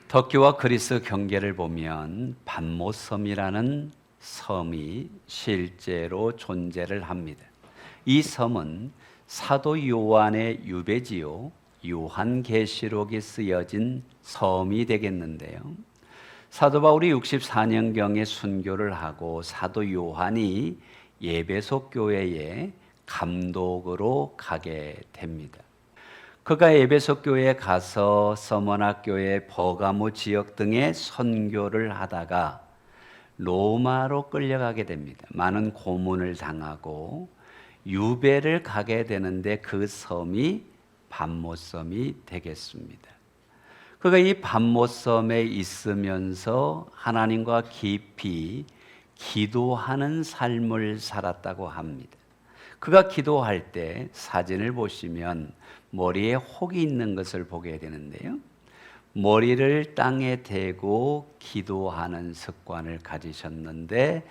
터키와 그리스 경계를 보면 반모섬이라는 섬이 실제로 존재를 합니다. 이 섬은 사도 요한의 유배지요, 요한계시록이 쓰여진 섬이 되겠는데요. 사도 바울이 64년경에 순교를 하고 사도 요한이 에베소 교회에 감독으로 가게 됩니다. 그가 에베소 교회에 가서 서머나 교회, 버가모 지역 등의 선교를 하다가 로마로 끌려가게 됩니다. 많은 고문을 당하고 유배를 가게 되는데 그 섬이 반모섬이 되겠습니다. 그가 이 반모섬에 있으면서 하나님과 깊이 기도하는 삶을 살았다고 합니다. 그가 기도할 때 사진을 보시면 머리에 혹이 있는 것을 보게 되는데요. 머리를 땅에 대고 기도하는 습관을 가지셨는데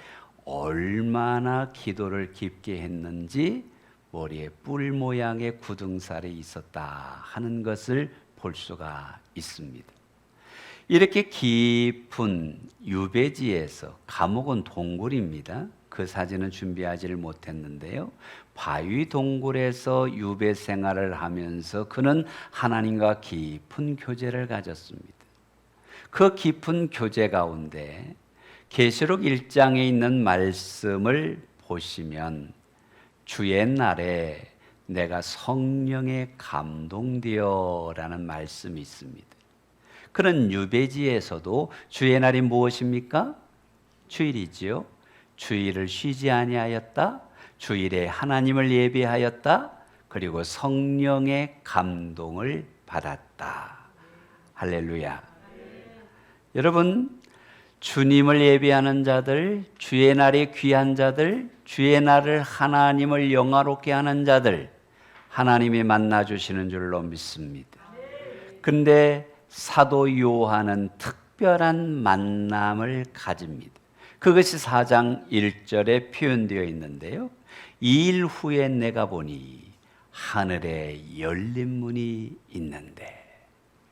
얼마나 기도를 깊게 했는지 머리에 뿔 모양의 굳은살이 있었다 하는 것을 볼 수가 있습니다. 이렇게 깊은 유배지에서, 감옥은 동굴입니다. 그 사진은 준비하지를 못했는데요. 바위 동굴에서 유배 생활을 하면서 그는 하나님과 깊은 교제를 가졌습니다. 그 깊은 교제 가운데 계시록 1장에 있는 말씀을 보시면 주의 날에 내가 성령에 감동되어 라는 말씀이 있습니다. 그런 유배지에서도 주의 날이 무엇입니까? 주일이지요. 주일을 쉬지 아니하였다. 주일에 하나님을 예배하였다. 그리고 성령의 감동을 받았다. 할렐루야. 여러분, 주님을 예배하는 자들, 주의 날에 귀한 자들, 주의 날을 하나님을 영화롭게 하는 자들, 하나님이 만나주시는 줄로 믿습니다. 그런데 사도 요한은 특별한 만남을 가집니다. 그것이 4장 1절에 표현되어 있는데요. 2일 후에 내가 보니 하늘에 열린 문이 있는데,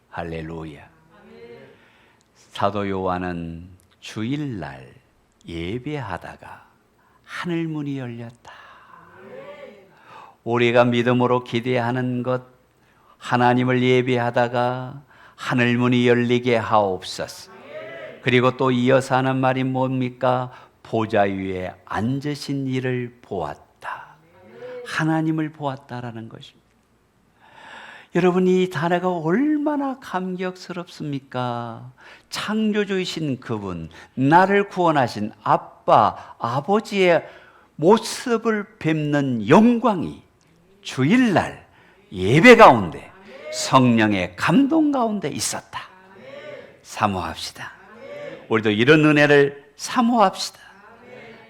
할렐루야. 사도 요한은 주일날 예배하다가 하늘 문이 열렸다. 우리가 믿음으로 기대하는 것, 하나님을 예배하다가 하늘 문이 열리게 하옵소서. 그리고 또 이어서 하는 말이 뭡니까? 보좌 위에 앉으신 이를 보았다. 하나님을 보았다라는 것입니다. 여러분, 이 단어가 얼마나 감격스럽습니까? 창조주이신 그분, 나를 구원하신 아빠, 아버지의 모습을 뵙는 영광이 주일날 예배 가운데 성령의 감동 가운데 있었다. 사모합시다. 우리도 이런 은혜를 사모합시다.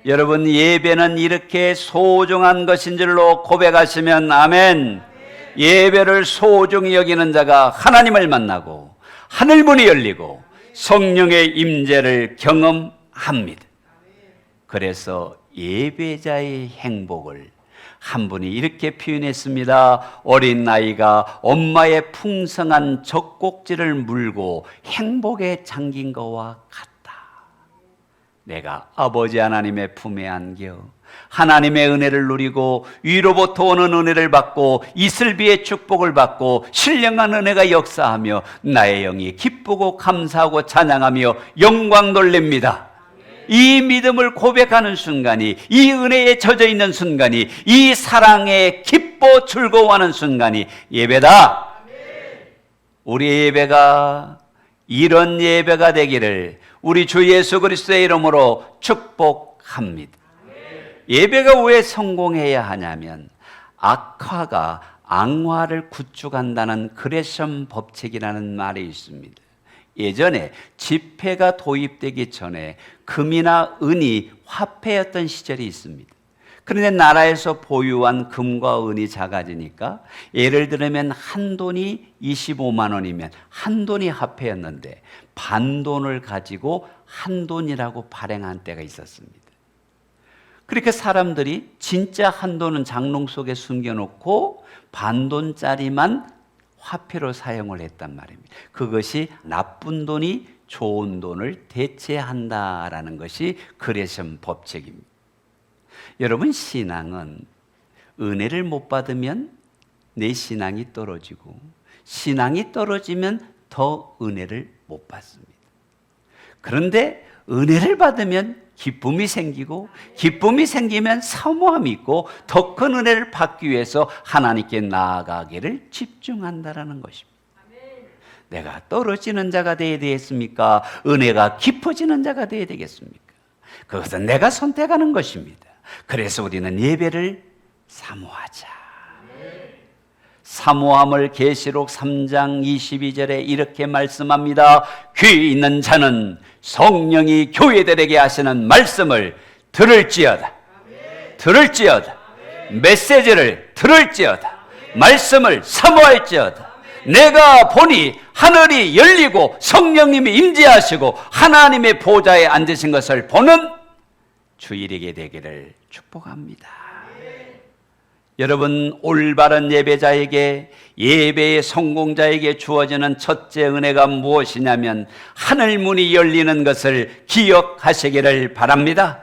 여러분, 예배는 이렇게 소중한 것인 줄로 고백하시면 아멘. 예배를 소중히 여기는 자가 하나님을 만나고 하늘문이 열리고 성령의 임재를 경험합니다. 그래서 예배자의 행복을 한 분이 이렇게 표현했습니다. 어린 나이가 엄마의 풍성한 젖꼭지를 물고 행복에 잠긴 것과 같다. 내가 아버지 하나님의 품에 안겨 하나님의 은혜를 누리고 위로부터 오는 은혜를 받고 이슬비의 축복을 받고 신령한 은혜가 역사하며 나의 영이 기쁘고 감사하고 찬양하며 영광 돌립니다. 이 믿음을 고백하는 순간이, 이 은혜에 젖어 있는 순간이, 이 사랑에 기뻐 즐거워하는 순간이 예배다. 우리 예배가 이런 예배가 되기를 우리 주 예수 그리스도의 이름으로 축복합니다. 예배가 왜 성공해야 하냐면 악화가 악화를 구축한다는 그레셈 법칙이라는 말이 있습니다. 예전에 지폐가 도입되기 전에 금이나 은이 화폐였던 시절이 있습니다. 그런데 나라에서 보유한 금과 은이 작아지니까, 예를 들면 한 돈이 25만 원이면 한 돈이 화폐였는데 반돈을 가지고 한 돈이라고 발행한 때가 있었습니다. 그렇게 사람들이 진짜 한 돈은 장롱 속에 숨겨놓고 반돈짜리만 화폐로 사용을 했단 말입니다. 그것이 나쁜 돈이 좋은 돈을 대체한다라는 것이 그레셈 법칙입니다. 여러분, 신앙은 은혜를 못 받으면 내 신앙이 떨어지고, 신앙이 떨어지면 더 은혜를 못 받습니다. 그런데 은혜를 받으면 기쁨이 생기고, 기쁨이 생기면 사모함이 있고, 더 큰 은혜를 받기 위해서 하나님께 나아가기를 집중한다라는 것입니다. 내가 떨어지는 자가 되어야 되겠습니까? 은혜가 깊어지는 자가 되어야 되겠습니까? 그것은 내가 선택하는 것입니다. 그래서 우리는 예배를 사모하자. 사모함을 계시록 3장 22절에 이렇게 말씀합니다. 귀 있는 자는 성령이 교회들에게 하시는 말씀을 들을지어다. 들을지어다. 메시지를 들을지어다. 말씀을 사모할지어다. 내가 보니 하늘이 열리고 성령님이 임재하시고 하나님의 보좌에 앉으신 것을 보는 주일이게 되기를 축복합니다. 여러분, 올바른 예배자에게, 예배의 성공자에게 주어지는 첫째 은혜가 무엇이냐면 하늘 문이 열리는 것을 기억하시기를 바랍니다.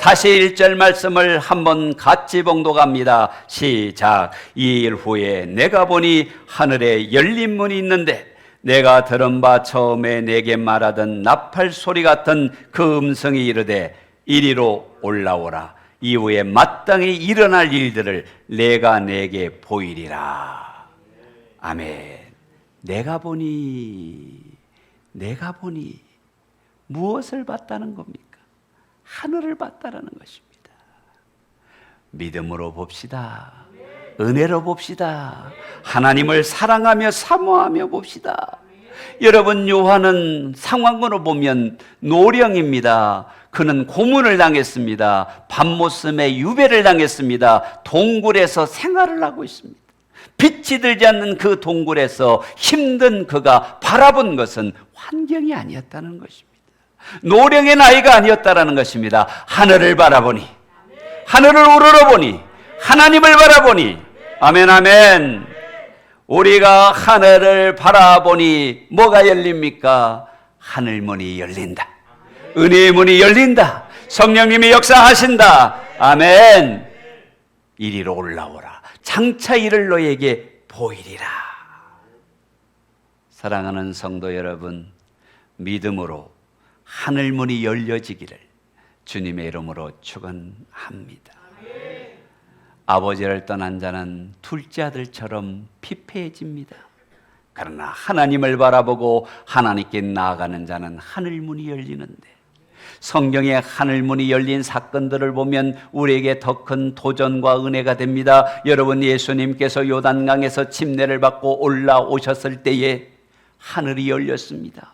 다시 1절 말씀을 한번 같이 봉독합니다. 시작. 2일 후에 내가 보니 하늘에 열린 문이 있는데 내가 들은 바 처음에 내게 말하던 나팔 소리 같은 그 음성이 이르되 이리로 올라오라. 이후에 마땅히 일어날 일들을 내가 내게 보이리라. 아멘. 내가 보니 무엇을 봤다는 겁니까? 하늘을 봤다라는 것입니다. 믿음으로 봅시다. 은혜로 봅시다. 하나님을 사랑하며 사모하며 봅시다. 여러분, 요한은 상황으로 보면 노령입니다. 그는 고문을 당했습니다. 밤모섬에 유배를 당했습니다. 동굴에서 생활을 하고 있습니다. 빛이 들지 않는 그 동굴에서 힘든 그가 바라본 것은 환경이 아니었다는 것입니다. 노령의 나이가 아니었다는 것입니다. 하늘을 바라보니, 하늘을 우러러보니, 하나님을 바라보니, 아멘, 아멘. 우리가 하늘을 바라보니 뭐가 열립니까? 하늘문이 열린다. 은혜의 문이 열린다. 성령님이 역사하신다. 아멘. 이리로 올라오라. 장차 이를 너에게 보이리라. 사랑하는 성도 여러분, 믿음으로 하늘문이 열려지기를 주님의 이름으로 축원합니다. 아버지를 떠난 자는 둘째 아들처럼 피폐해집니다. 그러나 하나님을 바라보고 하나님께 나아가는 자는 하늘문이 열리는데, 성경의 하늘문이 열린 사건들을 보면 우리에게 더 큰 도전과 은혜가 됩니다. 여러분, 예수님께서 요단강에서 침례를 받고 올라오셨을 때에 하늘이 열렸습니다.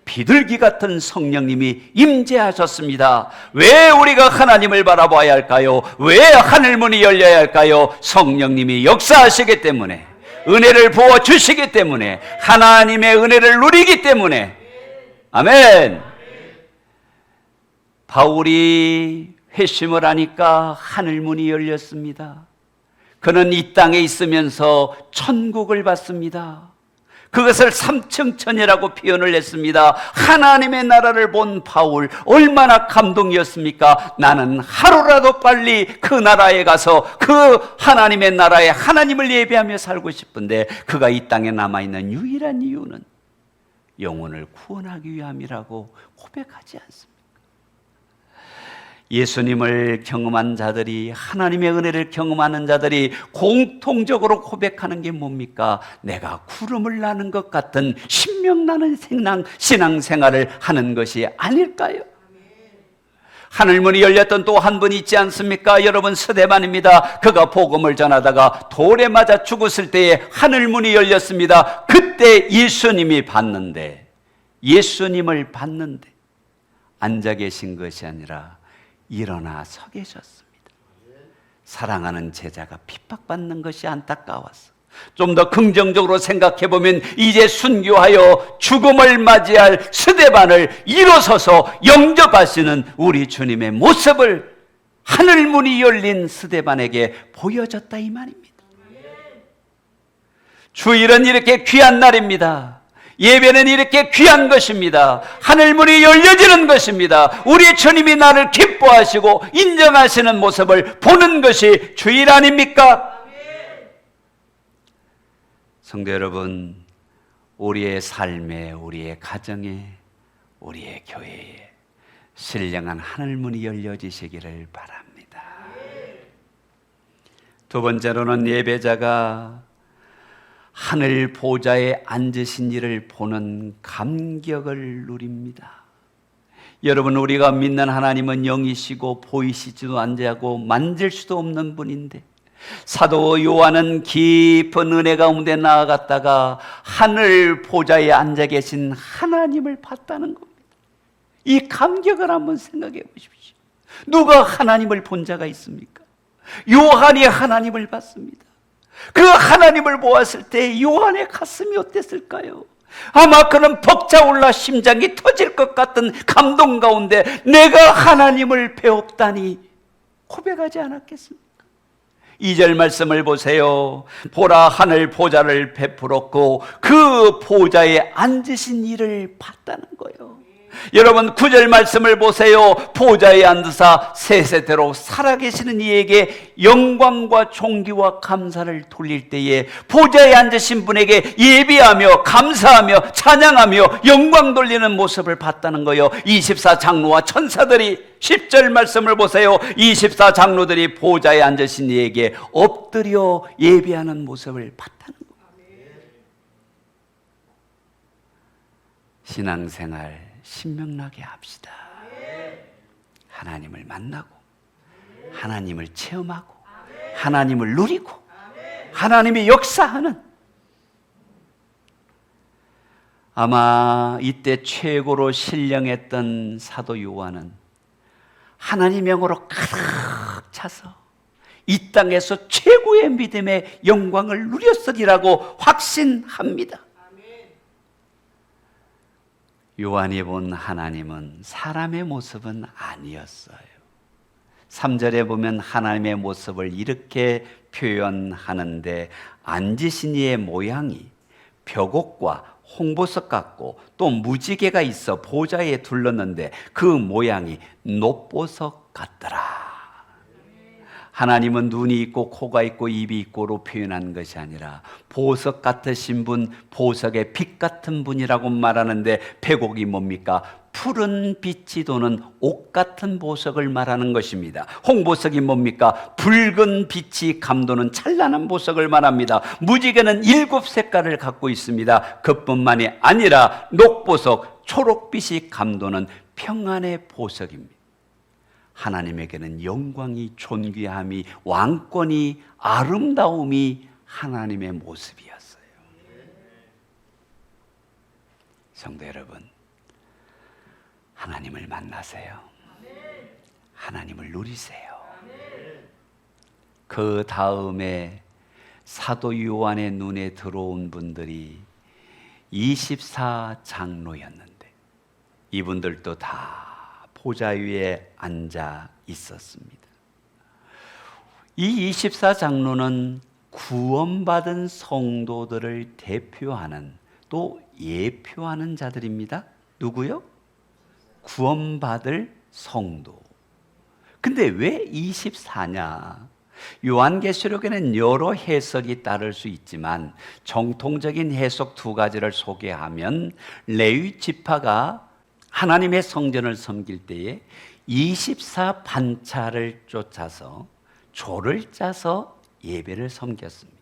비둘기 같은 성령님이 임재하셨습니다. 왜 우리가 하나님을 바라봐야 할까요? 왜 하늘문이 열려야 할까요? 성령님이 역사하시기 때문에, 은혜를 부어주시기 때문에, 하나님의 은혜를 누리기 때문에. 아멘. 바울이 회심을 하니까 하늘문이 열렸습니다. 그는 이 땅에 있으면서 천국을 봤습니다. 그것을 삼층천이라고 표현을 했습니다. 하나님의 나라를 본 바울, 얼마나 감동이었습니까? 나는 하루라도 빨리 그 나라에 가서 그 하나님의 나라에 하나님을 예배하며 살고 싶은데, 그가 이 땅에 남아있는 유일한 이유는 영혼을 구원하기 위함이라고 고백하지 않습니까? 예수님을 경험한 자들이, 하나님의 은혜를 경험하는 자들이 공통적으로 고백하는 게 뭡니까? 내가 구름을 나는 것 같은 신명나는 신앙생활을 하는 것이 아닐까요? 하늘문이 열렸던 또 한 분이 있지 않습니까? 여러분, 스데반입니다. 그가 복음을 전하다가 돌에 맞아 죽었을 때에 하늘문이 열렸습니다. 그때 예수님을 봤는데 앉아 계신 것이 아니라 일어나 서 계셨습니다. 사랑하는 제자가 핍박받는 것이 안타까웠어. 좀 더 긍정적으로 생각해보면 이제 순교하여 죽음을 맞이할 스데반을 일어서서 영접하시는 우리 주님의 모습을 하늘문이 열린 스데반에게 보여줬다 이 말입니다. 주일은 이렇게 귀한 날입니다. 예배는 이렇게 귀한 것입니다. 하늘문이 열려지는 것입니다. 우리 주님이 나를 기뻐하시고 인정하시는 모습을 보는 것이 주일 아닙니까? 성도 여러분, 우리의 삶에, 우리의 가정에, 우리의 교회에 신령한 하늘문이 열려지시기를 바랍니다. 두 번째로는 예배자가 하늘 보좌에 앉으신 이를 보는 감격을 누립니다. 여러분, 우리가 믿는 하나님은 영이시고 보이시지도 않고 만질 수도 없는 분인데 사도 요한은 깊은 은혜 가운데 나아갔다가 하늘 보좌에 앉아 계신 하나님을 봤다는 겁니다. 이 감격을 한번 생각해 보십시오. 누가 하나님을 본 자가 있습니까? 요한이 하나님을 봤습니다. 그 하나님을 보았을 때 요한의 가슴이 어땠을까요? 아마 그는 벅차올라 심장이 터질 것 같은 감동 가운데 내가 하나님을 배웠다니 고백하지 않았겠습니까? 2절 말씀을 보세요. 보라, 하늘 보좌를 베풀었고 그 보좌에 앉으신 이를 봤다는 거예요. 여러분, 9절 말씀을 보세요. 보좌에 앉으사 세세대로 살아계시는 이에게 영광과 존귀와 감사를 돌릴 때에 보좌에 앉으신 분에게 예비하며 감사하며 찬양하며 영광 돌리는 모습을 봤다는 거예요. 24장로와 천사들이 10절 말씀을 보세요. 24장로들이 보좌에 앉으신 이에게 엎드려 예배하는 모습을 봤다는 거예요. 신앙생활 신명나게 합시다. 하나님을 만나고 하나님을 체험하고 하나님을 누리고 하나님이 역사하는, 아마 이때 최고로 신령했던 사도 요한은 하나님 영으로 가득 차서 이 땅에서 최고의 믿음의 영광을 누렸으리라고 확신합니다. 요한이 본 하나님은 사람의 모습은 아니었어요. 3절에 보면 하나님의 모습을 이렇게 표현하는데 앉으신 이의 모양이 벽옥과 홍보석 같고 또 무지개가 있어 보좌에 둘렀는데 그 모양이 녹보석 같더라. 하나님은 눈이 있고 코가 있고 입이 있고로 표현한 것이 아니라 보석 같으신 분, 보석의 빛 같은 분이라고 말하는데 백옥이 뭡니까? 푸른 빛이 도는 옥 같은 보석을 말하는 것입니다. 홍보석이 뭡니까? 붉은 빛이 감도는 찬란한 보석을 말합니다. 무지개는 7색깔을 갖고 있습니다. 그뿐만이 아니라 녹보석, 초록빛이 감도는 평안의 보석입니다. 하나님에게는 영광이, 존귀함이, 왕권이, 아름다움이 하나님의 모습이었어요. 성도 여러분, 하나님을 만나세요. 하나님을 누리세요. 그 다음에 사도 요한의 눈에 들어온 분들이 24장로였는데 이분들도 다 보좌 위에 앉아 있었습니다. 이 24장로는 구원받은 성도들을 대표하는 또 예표하는 자들입니다. 누구요? 구원받을 성도. 근데 왜 24냐? 요한계시록에는 여러 해석이 따를 수 있지만 정통적인 해석 두 가지를 소개하면 레위 지파가 하나님의 성전을 섬길 때에 24반차를 쫓아서 조를 짜서 예배를 섬겼습니다.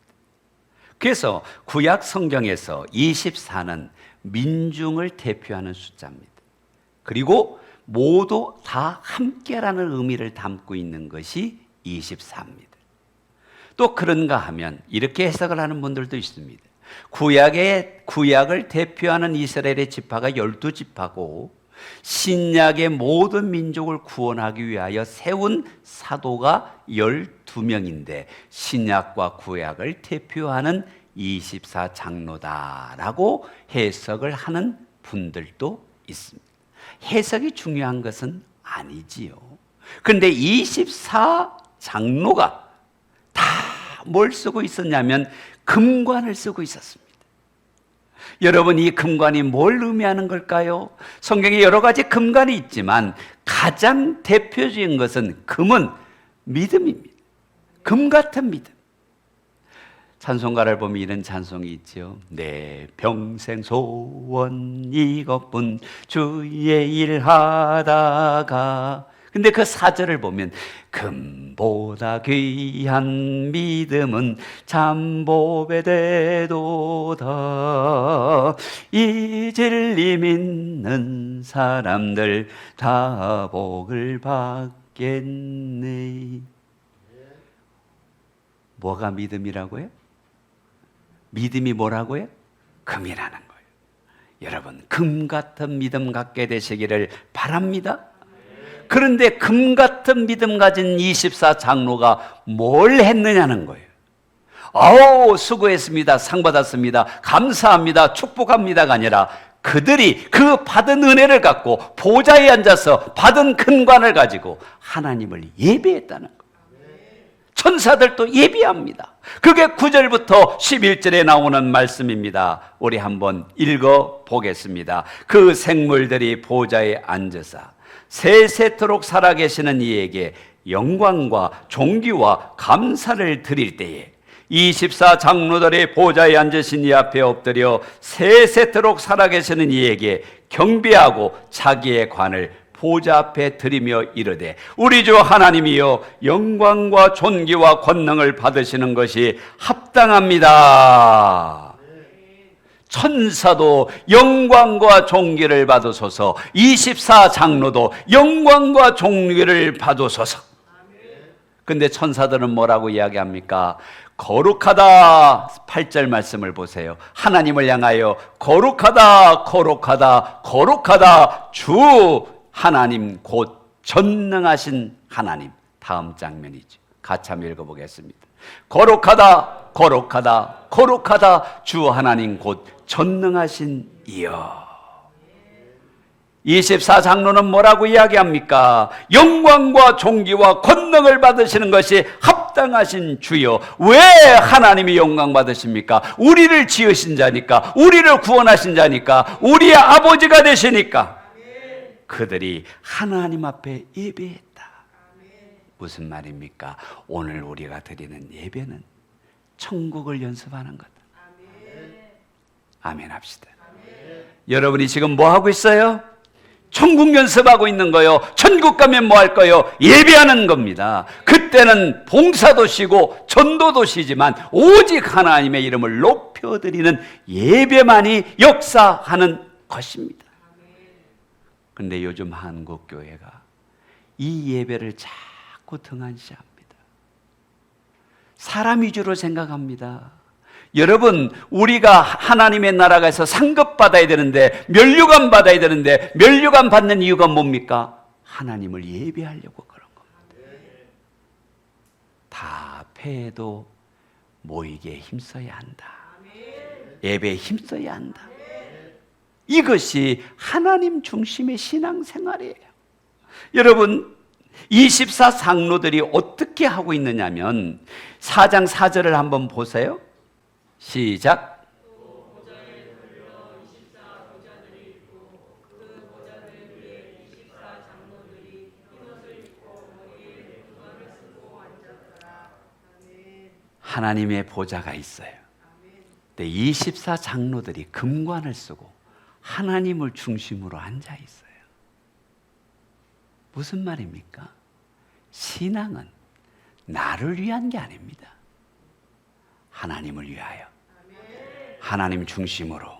그래서 구약 성경에서 24는 민중을 대표하는 숫자입니다. 그리고 모두 다 함께라는 의미를 담고 있는 것이 24입니다. 또 그런가 하면 이렇게 해석을 하는 분들도 있습니다. 구약을 대표하는 이스라엘의 지파가 12지파고 신약의 모든 민족을 구원하기 위하여 세운 사도가 12명인데 신약과 구약을 대표하는 24장로다라고 해석을 하는 분들도 있습니다. 해석이 중요한 것은 아니지요. 그런데 24장로가 다 뭘 쓰고 있었냐면 금관을 쓰고 있었습니다. 여러분, 이 금관이 뭘 의미하는 걸까요? 성경에 여러 가지 금관이 있지만 가장 대표적인 것은 금은 믿음입니다. 금 같은 믿음. 찬송가를 보면 이런 찬송이 있죠. 내 평생 소원 이것뿐 주의 일 하다가. 근데 그 4절을 보면 금보다 귀한 믿음은 참보배 되도다. 이 진리 믿는 사람들 다 복을 받겠네. 뭐가 믿음이라고요? 믿음이 뭐라고요? 금이라는 거예요. 여러분, 금 같은 믿음 갖게 되시기를 바랍니다. 그런데 금 같은 믿음 가진 24 장로가 뭘 했느냐는 거예요. 아우, 수고했습니다. 상 받았습니다. 감사합니다. 축복합니다가 아니라 그들이 그 받은 은혜를 갖고 보좌에 앉아서 받은 금관을 가지고 하나님을 예배했다는 거예요. 천사들도 예비합니다. 그게 9절부터 11절에 나오는 말씀입니다. 우리 한번 읽어보겠습니다. 그 생물들이 보좌에 앉으사 세세토록 살아계시는 이에게 영광과 존귀와 감사를 드릴 때에 24 장로들이 보좌에 앉으신 이 앞에 엎드려 세세토록 살아계시는 이에게 경배하고 자기의 관을 보좌 앞에 드리며 이르되 우리 주 하나님이여 영광과 존귀와 권능을 받으시는 것이 합당합니다. 천사도 영광과 존귀를 받으소서. 24 장로도 영광과 존귀를 받으소서. 근데 천사들은 뭐라고 이야기합니까? 거룩하다. 8절 말씀을 보세요. 하나님을 향하여 거룩하다, 거룩하다, 거룩하다. 주 하나님 곧 전능하신 하나님. 다음 장면이죠. 같이 한번 읽어보겠습니다. 거룩하다, 거룩하다, 거룩하다. 주 하나님 곧 전능하신 이여. 24 장로는 뭐라고 이야기합니까? 영광과 존귀와 권능을 받으시는 것이 합당하신 주여. 왜 하나님이 영광 받으십니까? 우리를 지으신 자니까, 우리를 구원하신 자니까, 우리의 아버지가 되시니까. 그들이 하나님 앞에 예배했다. 무슨 말입니까? 오늘 우리가 드리는 예배는 천국을 연습하는 거다. 아멘 합시다. 여러분이 지금 뭐 하고 있어요? 천국 연습하고 있는 거요. 천국 가면 뭐 할 거요? 예배하는 겁니다. 그때는 봉사도 쉬고 전도도 쉬지만 오직 하나님의 이름을 높여드리는 예배만이 역사하는 것입니다. 그런데 요즘 한국 교회가 이 예배를 자꾸 등한시합니다. 사람 위주로 생각합니다. 여러분, 우리가 하나님의 나라가서 상급 받아야 되는데, 면류관 받아야 되는데, 면류관 받는 이유가 뭡니까? 하나님을 예배하려고 그런 겁니다. 다 패해도 모이게 힘써야 한다. 예배에 힘써야 한다. 이것이 하나님 중심의 신앙생활이에요. 여러분, 24 장로들이 어떻게 하고 있느냐면 4장 4절을 한번 보세요. 시작. 하나님의 보좌가 있어요. 근데 24 장로들이 금관을 쓰고 하나님을 중심으로 앉아 있어요. 무슨 말입니까? 신앙은 나를 위한 게 아닙니다. 하나님을 위하여. 하나님 중심으로.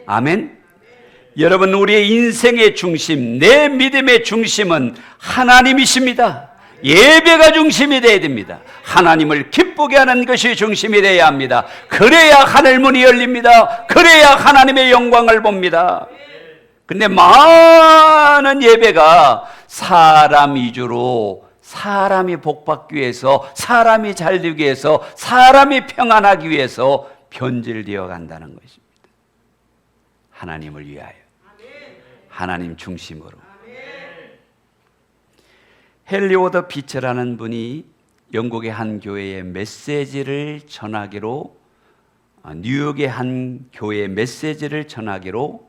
아멘. 여러분, 우리의 인생의 중심, 내 믿음의 중심은 하나님이십니다. 예배가 중심이 되어야 됩니다. 하나님을 기쁘게 하는 것이 중심이 되어야 합니다. 그래야 하늘문이 열립니다. 그래야 하나님의 영광을 봅니다. 근데 많은 예배가 사람 위주로, 사람이 복받기 위해서, 사람이 잘 되기 위해서, 사람이 평안하기 위해서 변질되어 간다는 것입니다. 하나님을 위하여, 하나님 중심으로. 헨리 피처라는 분이 영국의 한 교회에 메시지를 전하기로 뉴욕의 한 교회 메시지를 전하기로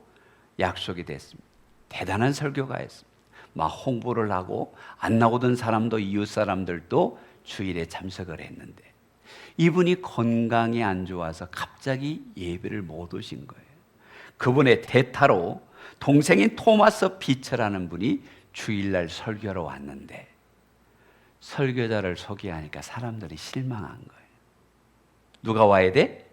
약속이 됐습니다. 대단한 설교가였습니다. 막 홍보를 하고 안 나오던 사람도 이웃 사람들도 주일에 참석을 했는데 이분이 건강이 안 좋아서 갑자기 예배를 못 오신 거예요. 그분의 대타로 동생인 토마스 비처라는 분이 주일날 설교로 왔는데 설교자를 소개하니까 사람들이 실망한 거예요. 누가 와야 돼?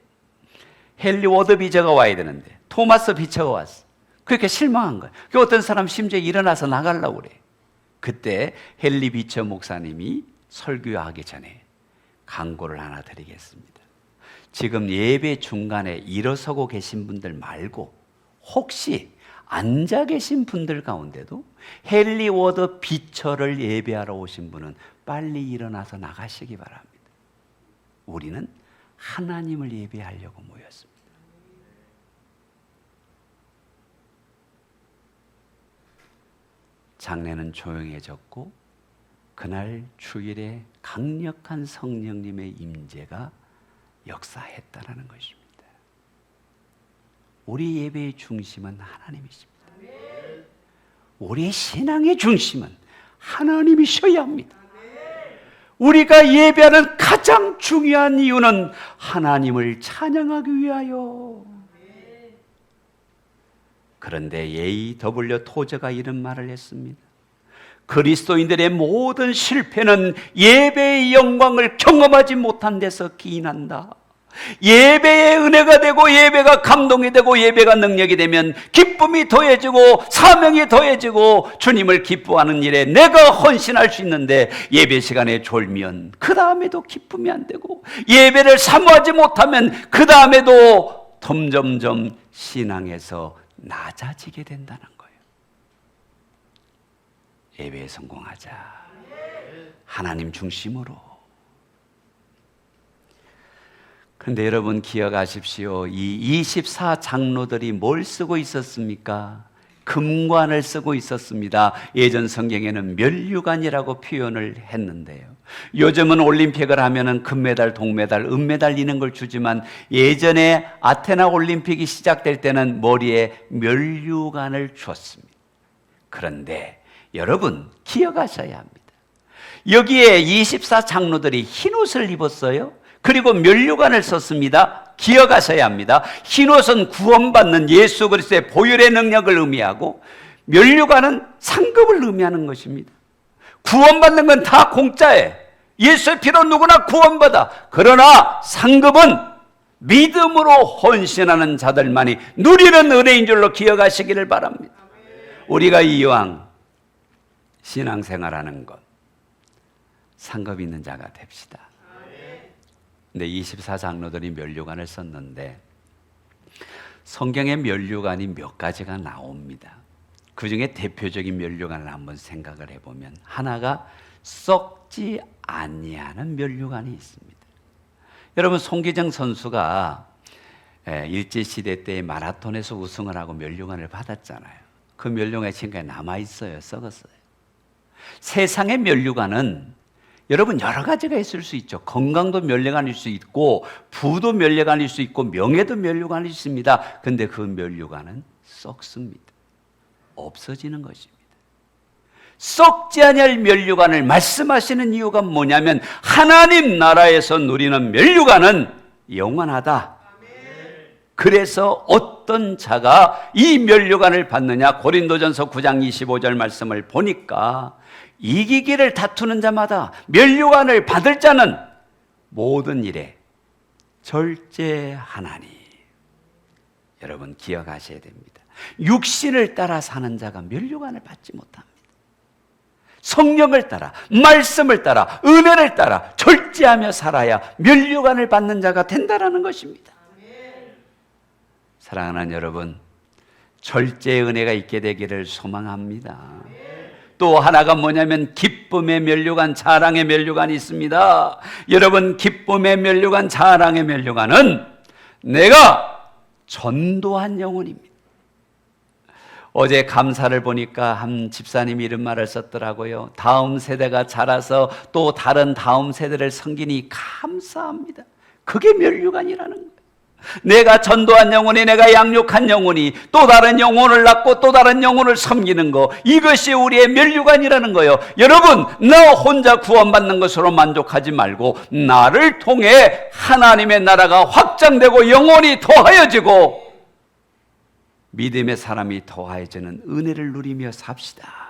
헨리 워드 비처가 와야 되는데 토마스 비처가 왔어. 그렇게 실망한 거예요. 어떤 사람 심지어 일어나서 나가려고 그래. 그때 헨리 비처 목사님이 설교하기 전에 강고를 하나 드리겠습니다. 지금 예배 중간에 일어서고 계신 분들 말고 혹시 앉아 계신 분들 가운데도 헨리 워드 비처를 예배하러 오신 분은 빨리 일어나서 나가시기 바랍니다. 우리는 하나님을 예배하려고 모였습니다. 장례는 조용해졌고 그날 주일에 강력한 성령님의 임재가 역사했다라는 것입니다. 우리 예배의 중심은 하나님이십니다. 우리의 신앙의 중심은 하나님이셔야 합니다. 우리가 예배하는 가장 중요한 이유는 하나님을 찬양하기 위하여. 그런데 A.W. 토저가 이런 말을 했습니다. 그리스도인들의 모든 실패는 예배의 영광을 경험하지 못한 데서 기인한다. 예배의 은혜가 되고 예배가 감동이 되고 예배가 능력이 되면 기쁨이 더해지고 사명이 더해지고 주님을 기뻐하는 일에 내가 헌신할 수 있는데 예배 시간에 졸면 그 다음에도 기쁨이 안 되고 예배를 사모하지 못하면 그 다음에도 점점점 신앙에서 낮아지게 된다는 거예요. 예배에 성공하자. 하나님 중심으로. 그런데 여러분 기억하십시오. 이 24장로들이 뭘 쓰고 있었습니까? 금관을 쓰고 있었습니다. 예전 성경에는 면류관이라고 표현을 했는데요. 요즘은 올림픽을 하면은 금메달, 동메달, 은메달 이런 걸 주지만 예전에 아테네 올림픽이 시작될 때는 머리에 면류관을 주었습니다. 그런데 여러분 기억하셔야 합니다. 여기에 24장로들이 흰옷을 입었어요. 그리고 면류관을 썼습니다. 기억하셔야 합니다. 흰옷은 구원받는 예수 그리스도의 보혈의 능력을 의미하고 면류관은 상급을 의미하는 것입니다. 구원받는 건 다 공짜예요. 예수의 피로 누구나 구원받아. 그러나 상급은 믿음으로 헌신하는 자들만이 누리는 은혜인 줄로 기억하시기를 바랍니다. 우리가 이왕 신앙생활하는 것 상급 있는 자가 됩시다. 근데 24장로들이 면류관을 썼는데 성경에 면류관이 몇 가지가 나옵니다. 그 중에 대표적인 면류관을 한번 생각을 해보면 하나가 썩지 아니하는 면류관이 있습니다. 여러분 송기정 선수가 일제시대 때 마라톤에서 우승을 하고 면류관을 받았잖아요. 그 면류관이 지금까지 남아있어요. 썩었어요. 세상의 면류관은 여러분 여러 가지가 있을 수 있죠. 건강도 면류관일 수 있고 부도 면류관일 수 있고 명예도 면류관일 수 있습니다. 그런데 그 면류관은 썩습니다. 없어지는 것입니다. 썩지 아니할 면류관을 말씀하시는 이유가 뭐냐면 하나님 나라에서 누리는 면류관은 영원하다. 그래서 어떤 자가 이 면류관을 받느냐? 고린도전서 9장 25절 말씀을 보니까 이기기를 다투는 자마다 면류관을 받을 자는 모든 일에 절제하나니. 여러분 기억하셔야 됩니다. 육신을 따라 사는 자가 면류관을 받지 못합니다. 성령을 따라, 말씀을 따라, 은혜를 따라 절제하며 살아야 면류관을 받는 자가 된다는 것입니다. 사랑하는 여러분, 절제의 은혜가 있게 되기를 소망합니다. 또 하나가 뭐냐면 기쁨의 면류관, 자랑의 면류관이 있습니다. 여러분 기쁨의 면류관, 자랑의 면류관은 내가 전도한 영혼입니다. 어제 감사를 보니까 한 집사님이 이런 말을 썼더라고요. 다음 세대가 자라서 또 다른 다음 세대를 섬기니 감사합니다. 그게 면류관이라는 거예요. 내가 전도한 영혼이, 내가 양육한 영혼이 또 다른 영혼을 낳고 또 다른 영혼을 섬기는 거, 이것이 우리의 면류관이라는 거예요. 여러분, 나 혼자 구원받는 것으로 만족하지 말고 나를 통해 하나님의 나라가 확장되고 영혼이 더하여지고 믿음의 사람이 더하여지는 은혜를 누리며 삽시다.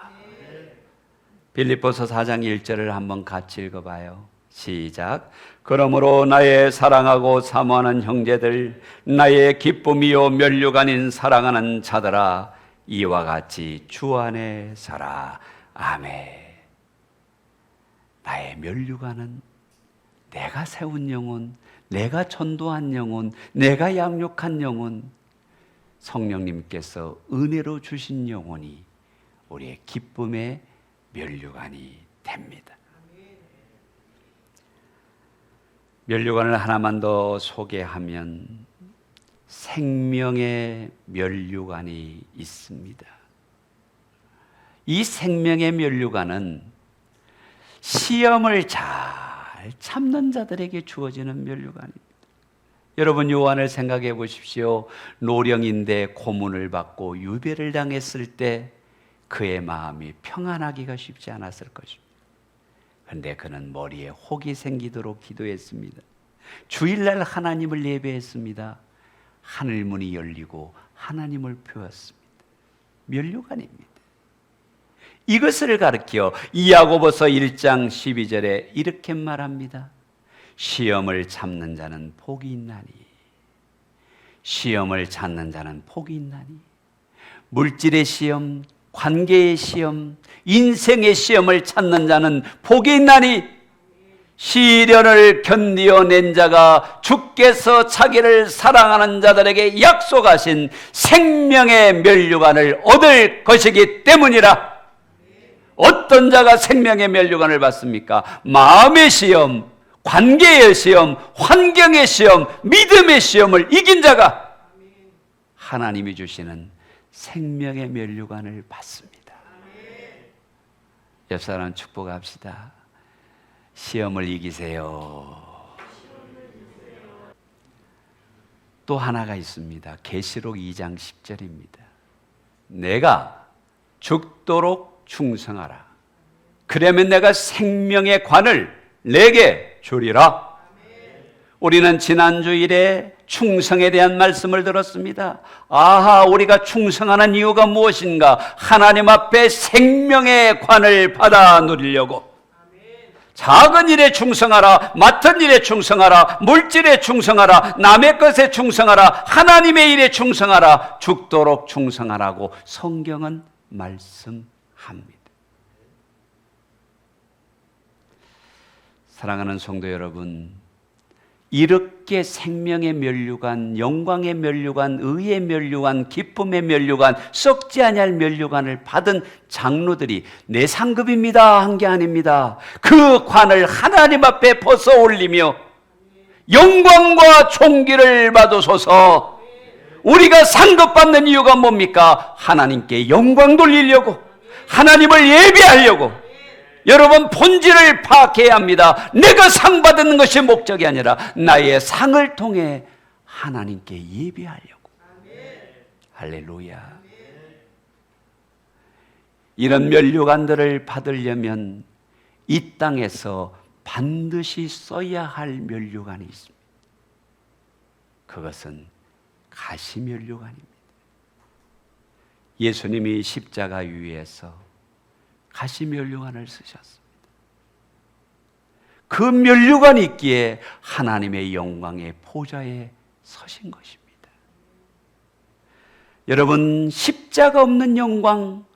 빌립보서 4장 1절을 한번 같이 읽어봐요. 시작. 그러므로 나의 사랑하고 사모하는 형제들, 나의 기쁨이요 면류관인 사랑하는 자들아, 이와 같이 주 안에 살아. 아멘. 나의 면류관은 내가 세운 영혼, 내가 전도한 영혼, 내가 양육한 영혼, 성령님께서 은혜로 주신 영혼이 우리의 기쁨의 면류관이 됩니다. 면류관을 하나만 더 소개하면 생명의 면류관이 있습니다. 이 생명의 면류관은 시험을 잘 참는 자들에게 주어지는 면류관입니다. 여러분, 요한을 생각해 보십시오. 노령인데 고문을 받고 유배를 당했을 때 그의 마음이 평안하기가 쉽지 않았을 것입니다. 그런데 그는 머리에 혹이 생기도록 기도했습니다. 주일날 하나님을 예배했습니다. 하늘문이 열리고 하나님을 배웠습니다. 면류관입니다. 이것을 가르쳐 야고보서 1장 12절에 이렇게 말합니다. 시험을 참는 자는 복이 있나니, 시험을 찾는 자는 복이 있나니. 물질의 시험, 관계의 시험, 인생의 시험을 찾는 자는 복이 있나니, 시련을 견디어낸 자가 주께서 자기를 사랑하는 자들에게 약속하신 생명의 면류관을 얻을 것이기 때문이라. 어떤 자가 생명의 면류관을 받습니까? 마음의 시험, 관계의 시험, 환경의 시험, 믿음의 시험을 이긴 자가 하나님이 주시는 생명의 면류관을 받습니다. 옆 사람 축복합시다. 시험을 이기세요. 또 하나가 있습니다. 계시록 2장 10절입니다. 내가 죽도록 충성하라. 그러면 내가 생명의 관을 내게 주리라. 우리는 지난주일에 충성에 대한 말씀을 들었습니다. 아하, 우리가 충성하는 이유가 무엇인가? 하나님 앞에 생명의 관을 받아 누리려고. 작은 일에 충성하라, 맡은 일에 충성하라, 물질에 충성하라, 남의 것에 충성하라, 하나님의 일에 충성하라, 죽도록 충성하라고 성경은 말씀합니다. 사랑하는 성도 여러분, 이렇게 생명의 면류관, 영광의 면류관, 의의 면류관, 기쁨의 면류관, 썩지 아니할 면류관을 받은 장로들이 내 상급입니다 한 게 아닙니다. 그 관을 하나님 앞에 벗어 올리며 영광과 존귀를 받으소서. 우리가 상급받는 이유가 뭡니까? 하나님께 영광 돌리려고, 하나님을 예배하려고. 여러분, 본질을 파악해야 합니다. 내가 상 받는 것이 목적이 아니라 나의 상을 통해 하나님께 예배하려고. 할렐루야. 이런 면류관들을 받으려면 이 땅에서 반드시 써야 할 면류관이 있습니다. 그것은 가시면류관입니다. 예수님이 십자가 위에서 가시면류관을 쓰셨습니다. 그 면류관이 있기에 하나님의 영광의 보좌에 서신 것입니다. 여러분, 십자가 없는 영광,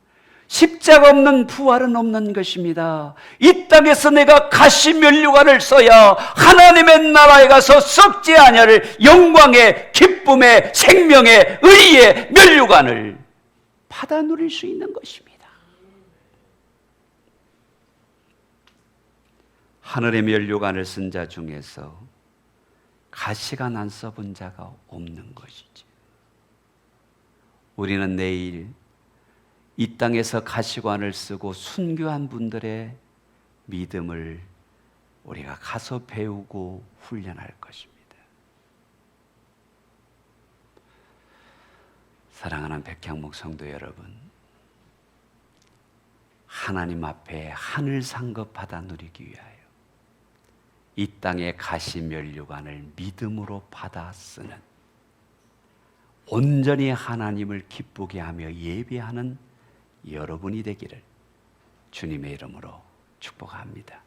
십자가 없는 부활은 없는 것입니다. 이 땅에서 내가 가시면류관을 써야 하나님의 나라에 가서 썩지 아니할 영광의, 기쁨의, 생명의, 의의 면류관을 받아 누릴 수 있는 것입니다. 하늘의 면류관을 쓴 자 중에서 가시관 안 써본 자가 없는 것이지. 우리는 내일 이 땅에서 가시관을 쓰고 순교한 분들의 믿음을 우리가 가서 배우고 훈련할 것입니다. 사랑하는 백향목 성도 여러분, 하나님 앞에 하늘 상급받아 누리기 위하여 이 땅의 가시면류관을 믿음으로 받아 쓰는, 온전히 하나님을 기쁘게 하며 예배하는 여러분이 되기를 주님의 이름으로 축복합니다.